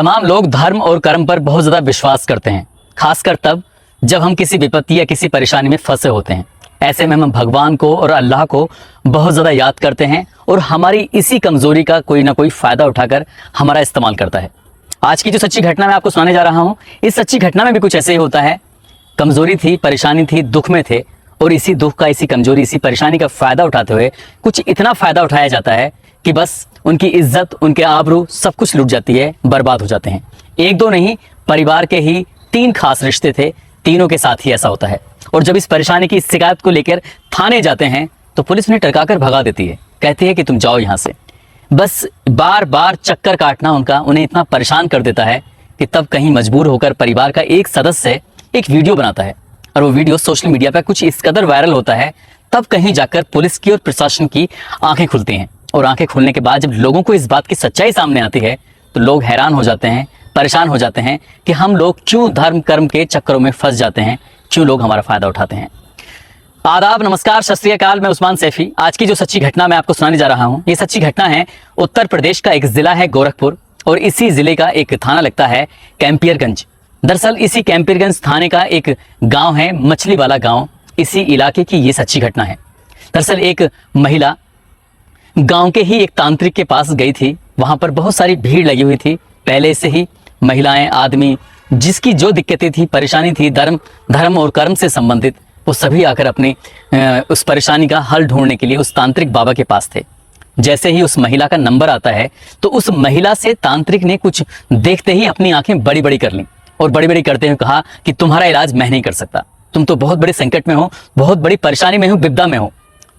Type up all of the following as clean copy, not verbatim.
तमाम लोग धर्म और कर्म पर बहुत ज़्यादा विश्वास करते हैं, खासकर तब जब हम किसी विपत्ति या किसी परेशानी में फंसे होते हैं। ऐसे में हम भगवान को और अल्लाह को बहुत ज़्यादा याद करते हैं और हमारी इसी कमज़ोरी का कोई ना कोई फ़ायदा उठाकर हमारा इस्तेमाल करता है। आज की जो सच्ची घटना मैं आपको सुनाने जा रहा हूँ, इस सच्ची घटना में भी कुछ ऐसे ही होता है। कमज़ोरी थी, परेशानी थी, दुख में थे और इसी दुख का, इसी कमज़ोरी, इसी परेशानी का फ़ायदा उठाते हुए कुछ इतना फ़ायदा उठाया जाता है कि बस उनकी इज्जत, उनके आबरू सब कुछ लूट जाती है, बर्बाद हो जाते हैं। एक दो नहीं, परिवार के ही 3 खास रिश्ते थे, तीनों के साथ ही ऐसा होता है। और जब इस परेशानी की शिकायत को लेकर थाने जाते हैं तो पुलिस उन्हें टरकाकर भगा देती है, कहती है कि तुम जाओ यहाँ से। बस बार बार चक्कर काटना उन्हें इतना परेशान कर देता है कि तब कहीं मजबूर होकर परिवार का एक सदस्य एक वीडियो बनाता है और वो वीडियो सोशल मीडिया पर कुछ इस कदर वायरल होता है, तब कहीं जाकर पुलिस की और प्रशासन की आंखें खुलती हैं। और आंखें खुलने के बाद जब लोगों को इस बात की सच्चाई सामने आती है तो लोग हैरान हो जाते हैं, परेशान हो जाते हैं कि हम लोग क्यों धर्म कर्म के चक्करों में फंस जाते हैं, क्यों लोग हमारा फायदा उठाते हैं। आदाब, नमस्कार, सत श्री अकाल। मैं उस्मान सैफी। आज की जो सच्ची घटना मैं आपको सुनाने जा रहा हूँ, ये सच्ची घटना है उत्तर प्रदेश का एक जिला है गोरखपुर और इसी जिले का एक थाना लगता है कैंपियरगंज। दरअसल इसी कैंपियरगंज थाने का एक गांव है मछली वाला गांव। इसी इलाके की ये सच्ची घटना है। दरअसल एक महिला गांव के ही एक तांत्रिक के पास गई थी। वहां पर बहुत सारी भीड़ लगी हुई थी, पहले से ही महिलाएं, आदमी, जिसकी जो दिक्कतें थी, परेशानी थी धर्म और कर्म से संबंधित, वो सभी आकर अपनी उस परेशानी का हल ढूंढने के लिए उस तांत्रिक बाबा के पास थे। जैसे ही उस महिला का नंबर आता है तो उस महिला से तांत्रिक ने कुछ देखते ही अपनी आंखें बड़ी बड़ी कर लीं और बड़ी बड़ी करते हुए कहा कि तुम्हारा इलाज मैं नहीं कर सकता, तुम तो बहुत बड़े संकट में हो, बहुत बड़ी परेशानी में हो, विपदा में हो।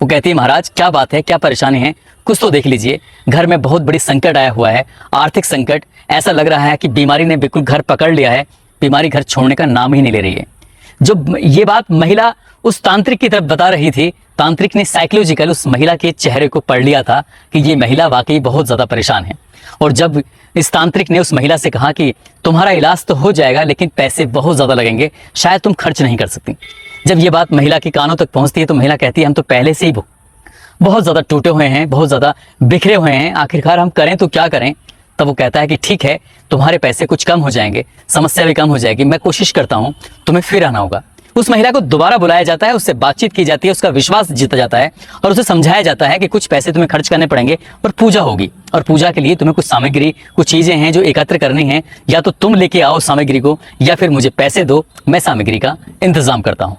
वो कहती है, महाराज क्या बात है, क्या परेशानी है, कुछ तो देख लीजिए। घर में बहुत बड़ी संकट आया हुआ है, आर्थिक संकट। ऐसा लग रहा है कि बीमारी ने बिल्कुल घर पकड़ लिया है, बीमारी घर छोड़ने का नाम ही नहीं ले रही है। जो ये बात महिला उस तांत्रिक की तरफ बता रही थी, तांत्रिक ने साइकोलॉजिकल उस महिला के चेहरे को पढ़ लिया था कि ये महिला वाकई बहुत ज़्यादा परेशान है। और जब इस तांत्रिक ने उस महिला से कहा कि तुम्हारा इलाज तो हो जाएगा लेकिन पैसे बहुत ज़्यादा लगेंगे, शायद तुम खर्च नहीं कर सकती। जब ये बात महिला के कानों तक पहुंचती है तो महिला कहती है, हम तो पहले से ही बहुत ज़्यादा टूटे हुए हैं, बहुत ज़्यादा बिखरे हुए हैं, आखिरकार हम करें तो क्या करें। तब वो कहता है कि ठीक है, तुम्हारे पैसे कुछ कम हो जाएंगे, समस्या भी कम हो जाएगी, मैं कोशिश करता हूँ, तुम्हें फिर आना होगा। उस महिला को दोबारा बुलाया जाता है, उससे बातचीत की जाती है, उसका विश्वास जीता जाता है और उसे समझाया जाता है कि कुछ पैसे तुम्हें खर्च करने पड़ेंगे और पूजा होगी, और पूजा के लिए तुम्हें कुछ सामग्री, कुछ चीज़ें हैं जो एकत्र करनी हैं, या तो तुम लेके आओ सामग्री को या फिर मुझे पैसे दो, मैं सामग्री का इंतजाम करता हूँ।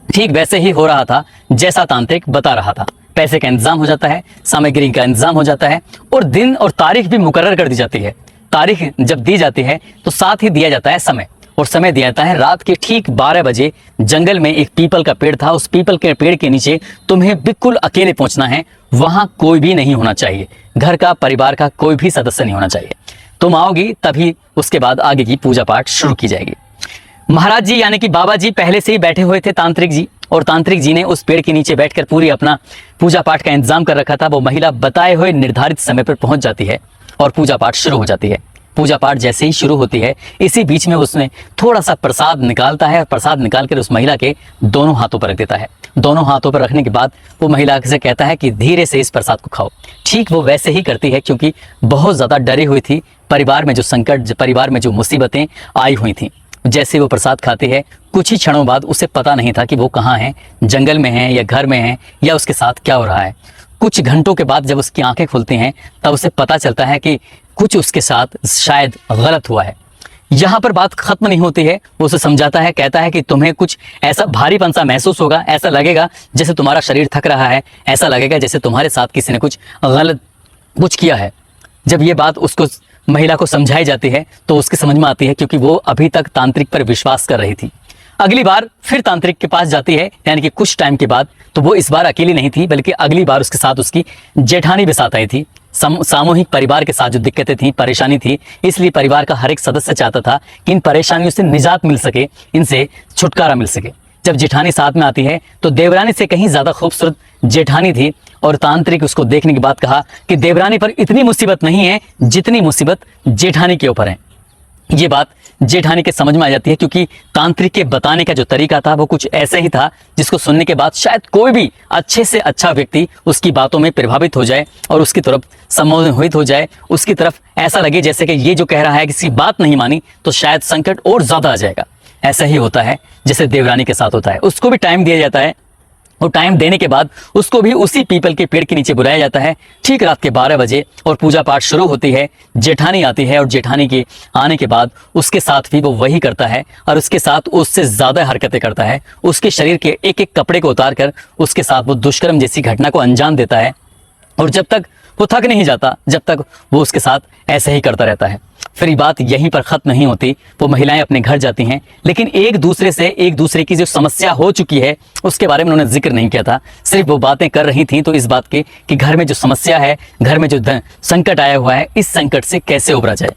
ठीक वैसे ही हो रहा था जैसा तांत्रिक बता रहा था। पैसे का इंतजाम हो जाता है, सामग्री का इंतजाम हो जाता है और दिन और तारीख भी मुकर्रर कर दी जाती है। तारीख जब दी जाती है तो साथ ही दिया जाता है समय, और समय दिया जाता है रात के ठीक 12 बजे। जंगल में एक पीपल का पेड़ था, उस पीपल के पेड़ के नीचे तुम्हें बिल्कुल अकेले पहुंचना है। वहां कोई भी नहीं होना चाहिए, घर का, परिवार का कोई भी सदस्य नहीं होना चाहिए। तुम आओगी तभी उसके बाद आगे की पूजा पाठ शुरू की जाएगी। महाराज जी यानी कि बाबा जी पहले से ही बैठे हुए थे, तांत्रिक जी, और तांत्रिक जी ने उस पेड़ के नीचे बैठकर पूरी अपना पूजा पाठ का इंतजाम कर रखा था। वो महिला बताए हुए निर्धारित समय पर पहुंच जाती है और पूजा पाठ शुरू हो जाती है। पूजा पाठ जैसे ही शुरू होती है, इसी बीच में उसने थोड़ा सा प्रसाद निकालता है और प्रसाद निकाल कर उस महिला के दोनों हाथों पर रख देता है। दोनों हाथों पर रखने के बाद वो महिला से कहता है कि धीरे से इस प्रसाद को खाओ। ठीक वो वैसे ही करती है क्योंकि बहुत ज़्यादा डरी हुई थी, परिवार में जो संकट, परिवार में जो मुसीबतें आई हुई थी। जैसे वो प्रसाद खाती है, कुछ ही क्षणों बाद उसे पता नहीं था कि वो कहाँ है, जंगल में है या घर में है या उसके साथ क्या हो रहा है। कुछ घंटों के बाद जब उसकी आंखें खुलती हैं तब उसे पता चलता है कि कुछ उसके साथ शायद गलत हुआ है। यहाँ पर बात खत्म नहीं होती है, वो उसे समझाता है, कहता है कि तुम्हें कुछ ऐसा भारीपन सा महसूस होगा, ऐसा लगेगा जैसे तुम्हारा शरीर थक रहा है, ऐसा लगेगा जैसे तुम्हारे साथ किसी ने कुछ गलत कुछ किया है। जब ये बात उसको, महिला को समझाई जाती है तो उसकी समझ में आती है, क्योंकि वो अभी तक तांत्रिक पर विश्वास कर रही थी। अगली बार फिर तांत्रिक के पास जाती है, यानी कि कुछ टाइम के बाद, तो वो इस बार अकेली नहीं थी बल्कि अगली बार उसके साथ उसकी जेठानी भी साथ आई थी। सामूहिक परिवार के साथ जो दिक्कतें थी, परेशानी थी, इसलिए परिवार का हर एक सदस्य चाहता था कि इन परेशानियों से निजात मिल सके, इनसे छुटकारा मिल सके। जब जेठानी साथ में आती है तो देवरानी से कहीं ज़्यादा खूबसूरत जेठानी थी, और तांत्रिक उसको देखने के बाद कहा कि देवरानी पर इतनी मुसीबत नहीं है जितनी मुसीबत जेठानी के ऊपर है। ये बात जेठानी के समझ में आ जाती है, क्योंकि तांत्रिक के बताने का जो तरीका था वो कुछ ऐसा ही था जिसको सुनने के बाद शायद कोई भी अच्छे से अच्छा व्यक्ति उसकी बातों में प्रभावित हो जाए और उसकी तरफ सम्मोहित हो जाए, उसकी तरफ ऐसा लगे जैसे कि ये जो कह रहा है किसी बात नहीं मानी तो शायद संकट और ज्यादा आ जाएगा। ऐसा ही होता है जैसे देवरानी के साथ होता है। उसको भी टाइम दिया जाता है और टाइम देने के बाद उसको भी उसी पीपल के पेड़ के नीचे बुलाया जाता है ठीक रात के 12 बजे, और पूजा पाठ शुरू होती है। जेठानी आती है और जेठानी के आने के बाद उसके साथ भी वो वही करता है और उसके साथ उससे ज्यादा हरकतें करता है। उसके शरीर के एक एक कपड़े को उतार कर उसके साथ वो दुष्कर्म जैसी घटना को अंजाम देता है, और जब तक वो थक नहीं जाता, जब तक वो उसके साथ ऐसे ही करता रहता है। फिर ये बात यहीं पर खत्म नहीं होती, वो महिलाएं अपने घर जाती हैं, लेकिन एक दूसरे की जो समस्या हो चुकी है उसके बारे में उन्होंने जिक्र नहीं किया था। सिर्फ वो बातें कर रही थी तो इस बात के कि घर में जो समस्या है, घर में जो संकट आया हुआ है, इस संकट से कैसे उबरा जाए।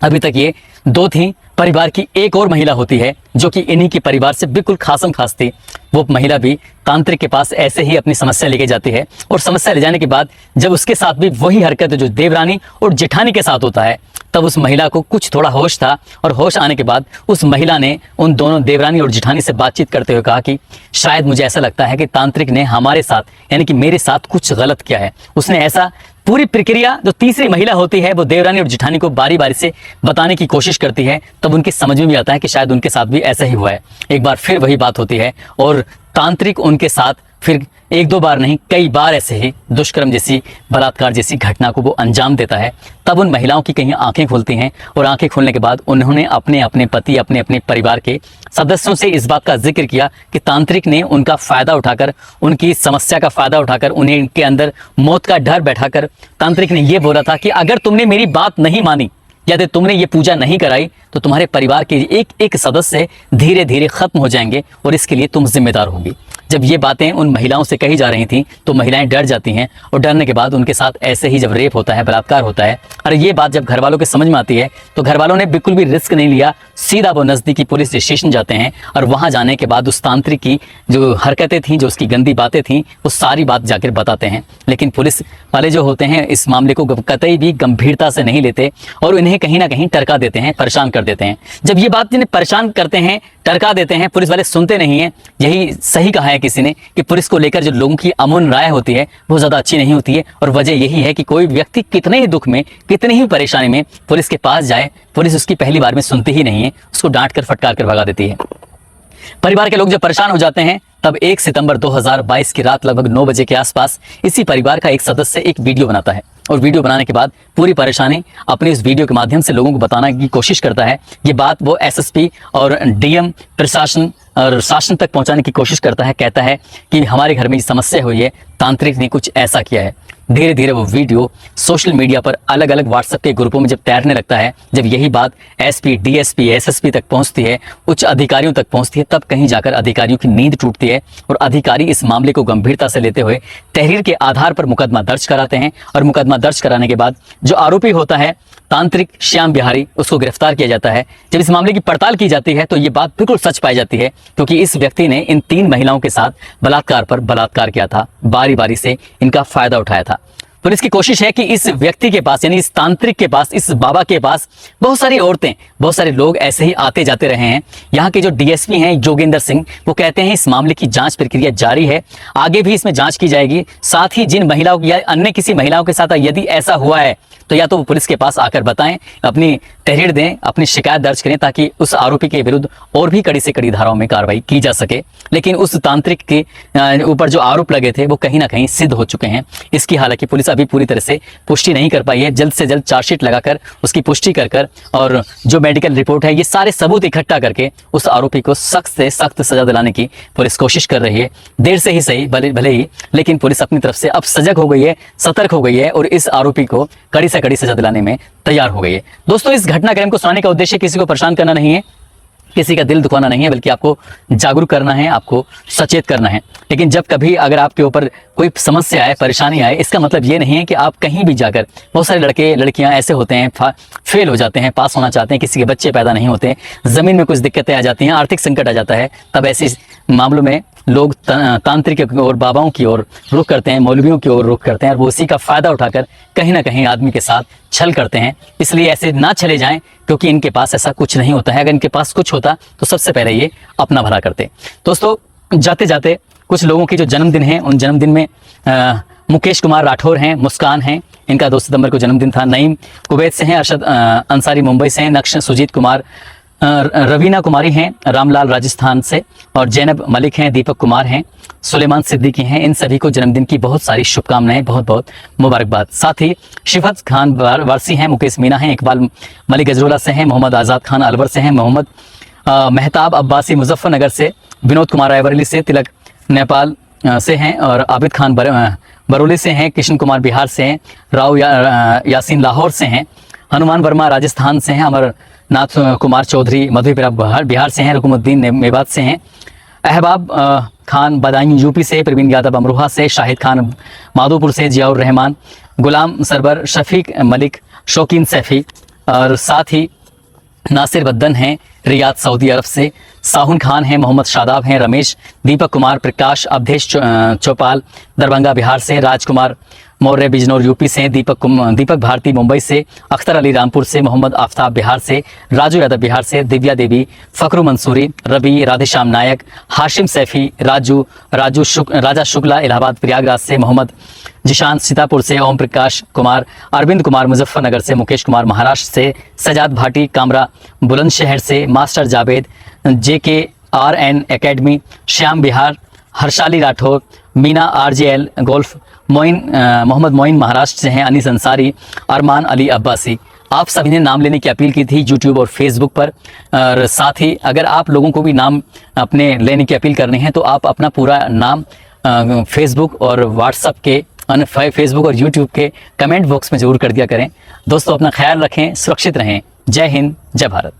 अभी तक ये दो थी। परिवार की एक और महिला होती है जो कि इन्हीं के परिवार से बिल्कुल खासम खास थी। वो महिला भी तांत्रिक के पास ऐसे ही अपनी समस्या लेके जाती है, और समस्या ले जाने के बाद जब उसके साथ भी वही हरकत जो देवरानी और जेठानी के साथ होता है, तब उस महिला को कुछ थोड़ा होश था, और होश आने के बाद उस महिला ने उन दोनों देवरानी और जेठानी से बातचीत करते हुए कहा कि शायद मुझे ऐसा लगता है कि तांत्रिक ने हमारे साथ यानी कि मेरे साथ कुछ गलत किया है। उसने ऐसा पूरी प्रक्रिया जो तीसरी महिला होती है वो देवरानी और जेठानी को बारी बारी से बताने की कोशिश करती है, तब उनके समझ में भी आता है कि शायद उनके साथ भी ऐसा ही हुआ है। एक बार फिर वही बात होती है और तांत्रिक उनके साथ फिर एक दो बार नहीं कई बार ऐसे ही दुष्कर्म जैसी, बलात्कार जैसी घटना को वो अंजाम देता है। तब उन महिलाओं की कहीं आंखें खुलती हैं, और आंखें खुलने के बाद उन्होंने अपने अपने पति, अपने अपने परिवार के सदस्यों से इस बात का जिक्र किया कि तांत्रिक ने उनका फायदा उठाकर, उनकी समस्या का फायदा उठाकर, उन्हें इनके अंदर मौत का डर बैठाकर तांत्रिक ने यह बोला था कि अगर तुमने मेरी बात नहीं मानी या तो तुमने ये पूजा नहीं कराई तो तुम्हारे परिवार के एक एक सदस्य धीरे धीरे खत्म हो जाएंगे, और इसके लिए तुम जिम्मेदार होगी। जब ये बातें उन महिलाओं से कही जा रही थी तो महिलाएं डर जाती हैं, और डरने के बाद उनके साथ ऐसे ही जब रेप होता है, बलात्कार होता है, और ये बात जब घर वालों के समझ में आती है तो घर वालों ने बिल्कुल भी रिस्क नहीं लिया, सीधा वो नज़दीकी पुलिस स्टेशन जाते हैं, और वहाँ जाने के बाद उस तांत्रिक की जो हरकतें थीं, जो उसकी गंदी बातें थीं, वो सारी बात जाकर बताते हैं। लेकिन पुलिस वाले जो होते हैं इस मामले को कतई भी गंभीरता से नहीं लेते, और इन्हें कहीं ना कहीं टरका देते हैं, परेशान कर देते हैं। जब ये बात जिन्हें परेशान करते हैं, टरका देते हैं, पुलिस वाले सुनते नहीं हैं। यही सही कहा है किसी ने कि पुलिस को लेकर जो लोगों की अमून राय होती है वो ज़्यादा अच्छी नहीं होती है, और वजह यही है कि कोई व्यक्ति कितने ही दुख में, कितनी ही परेशानी में पुलिस के पास जाए, पुलिस उसकी पहली बार में सुनती ही नहीं है, उसको डांट कर फटकार कर भगा देती है। परिवार के लोग जब परेशान हो जाते हैं तब 1 सितंबर 2022 की रात लगभग 9 बजे के आसपास इसी परिवार का एक सदस्य एक वीडियो बनाता है, और वीडियो बनाने के बाद पूरी परेशानी अपने इस वीडियो के माध्यम से लोगों को बताने की कोशिश करता है। ये बात वो एसएसपी और डीएम प्रशासन और शासन तक पहुंचाने की कोशिश करता है। कहता है कि हमारे घर में ये समस्या हुई है, तांत्रिक ने कुछ ऐसा किया है। धीरे धीरे वो वीडियो सोशल मीडिया पर अलग अलग व्हाट्सएप के ग्रुपों में जब तैरने लगता है, जब यही बात एसपी, डीएसपी, एसएसपी तक पहुंचती है, उच्च अधिकारियों तक पहुंचती है, तब कहीं जाकर अधिकारियों की नींद टूटती है, और अधिकारी इस मामले को गंभीरता से लेते हुए तहरीर के आधार पर मुकदमा दर्ज कराते हैं। और मुकदमा दर्ज कराने के बाद जो आरोपी होता है तांत्रिक श्याम बिहारी, उसको गिरफ्तार किया जाता है। जब इस मामले की पड़ताल की जाती है तो ये बात बिल्कुल सच पाई जाती है, क्योंकि इस व्यक्ति ने इन 3 महिलाओं के साथ बलात्कार पर बलात्कार किया था, बारी बारी से इनका फायदा उठाया था। पुलिस की कोशिश है कि इस व्यक्ति के पास, यानी इस तांत्रिक के पास, इस बाबा के पास बहुत सारी औरतें, बहुत सारे लोग ऐसे ही आते जाते रहे हैं। यहाँ के जो डीएसपी हैं जोगेंद्र सिंह, वो कहते हैं इस मामले की जांच प्रक्रिया जारी है, आगे भी इसमें जांच की जाएगी। साथ ही जिन महिलाओं या अन्य किसी महिलाओं के साथ यदि ऐसा हुआ है तो या तो वो पुलिस के पास आकर बताएं, अपनी तहरीर दें, अपनी शिकायत दर्ज करें, ताकि उस आरोपी के विरुद्ध और भी कड़ी से कड़ी धाराओं में कार्रवाई की जा सके। लेकिन उस तांत्रिक के ऊपर जो आरोप लगे थे वो कहीं ना कहीं सिद्ध हो चुके हैं। इसकी हालांकि पुलिस अभी पूरी तरह से पुष्टि नहीं कर पाई है। जल्द से जल्द चार्जशीट लगाकर उसकी पुष्टि कर और जो मेडिकल रिपोर्ट है, ये सारे सबूत इकट्ठा करके उस आरोपी को सख्त से सख्त सजा दिलाने की पुलिस कोशिश कर रही है। देर से ही सही, भले ही, लेकिन पुलिस अपनी तरफ से अब सजग हो गई है, सतर्क हो गई है, और इस आरोपी को कड़ी से कड़ी सजा दिलाने में तैयार हो गई है। दोस्तों, इस घटनाक्रम को सुनाने का उद्देश्य किसी को परेशान करना नहीं है, किसी का दिल दुखाना नहीं है, बल्कि आपको जागरूक करना है, आपको सचेत करना है। लेकिन जब कभी अगर आपके ऊपर कोई समस्या आए, परेशानी आए, इसका मतलब ये नहीं है कि आप कहीं भी जाकर, बहुत सारे लड़के लड़कियां ऐसे होते हैं फेल हो जाते हैं, पास होना चाहते हैं, किसी के बच्चे पैदा नहीं होते, जमीन में कुछ दिक्कतें आ जाती हैं, आर्थिक संकट आ जाता है, तब ऐसे मामलों में लोग तांत्रिक की ओर, बाबाओं की ओर रुख करते हैं, मौलवियों की ओर रुख करते हैं और वो उसी का फ़ायदा उठाकर कहीं ना कहीं आदमी के साथ छल करते हैं। इसलिए ऐसे ना चले जाएं, क्योंकि इनके पास ऐसा कुछ नहीं होता है। अगर इनके पास कुछ होता तो सबसे पहले ये अपना भला करते। दोस्तों, जाते जाते कुछ लोगों की जो जन्मदिन है, उन जन्मदिन में मुकेश कुमार राठौर हैं, मुस्कान हैं, इनका 2 सितंबर को जन्मदिन था। नईम कुवैत से हैं, अरशद अंसारी मुंबई से हैं, नक्श सुजीत कुमार, रवीना कुमारी हैं रामलाल राजस्थान से, और जैनब मलिक हैं, दीपक कुमार हैं, सुलेमान सिद्दीकी हैं। इन सभी को जन्मदिन की बहुत सारी शुभकामनाएं, बहुत बहुत मुबारकबाद। साथ ही शिफत खान वारसी हैं, मुकेश मीना हैं, इकबाल मलिक गजरोला से हैं, मोहम्मद आज़ाद खान अलवर से हैं, मोहम्मद मेहताब अब्बासी मुजफ्फरनगर से, विनोद कुमार रायबरेली से, तिलक नेपाल से हैं, और आबिद खान बरौली से हैं, किशन कुमार बिहार से हैं, राव यासीन लाहौर से हैं, हनुमान वर्मा राजस्थान से हैं, अमरनाथ कुमार चौधरी मधुपुरा बिहार से हैं, रुकुमुद्दीन मेवात से हैं, अहबाब खान बदायूं यूपी से, प्रवीण यादव अमरोहा से, शाहिद खान माधोपुर से, जियाउर रहमान, गुलाम सरबर, शफीक मलिक, शौकीन सैफी, और साथ ही नासिर बद्दन हैं रियाद सऊदी अरब से, साहुन खान हैं, मोहम्मद शादाब हैं, रमेश, दीपक कुमार, प्रकाश, अवधेश चौपाल दरभंगा बिहार से, राजकुमार मौर्य बिजनौर यूपी से, दीपक भारती मुंबई से, अख्तर अली रामपुर से, मोहम्मद आफ्ताब बिहार से, राजू यादव बिहार से, दिव्या देवी, फ़खरू मंसूरी, रवि, राधेश्याम नायक, हाशिम सैफी, राजा शुक्ला इलाहाबाद प्रयागराज से, मोहम्मद जिशान सीतापुर से, ओम प्रकाश कुमार, अरविंद कुमार मुजफ्फरनगर से, मुकेश कुमार महाराष्ट्र से, सजाद भाटी कामरा बुलंदशहर से, master Javed JKRN academy Shyam Bihar, Harshali Rathore, Meena RJL golf, Mohammed Moin Maharashtra से हैं, अनीस अंसारी, अरमान अली अब्बासी। आप सभी ने नाम लेने की अपील की थी यूट्यूब और फेसबुक पर, और साथ ही अगर आप लोगों को भी नाम अपने लेने की अपील करनी है तो आप अपना पूरा नाम फेसबुक और व्हाट्सएप के, फेसबुक और यूट्यूब के कमेंट बॉक्स में ज़रूर कर दिया करें। दोस्तों, अपना ख्याल रखें, सुरक्षित रहें। जय हिंद, जय भारत।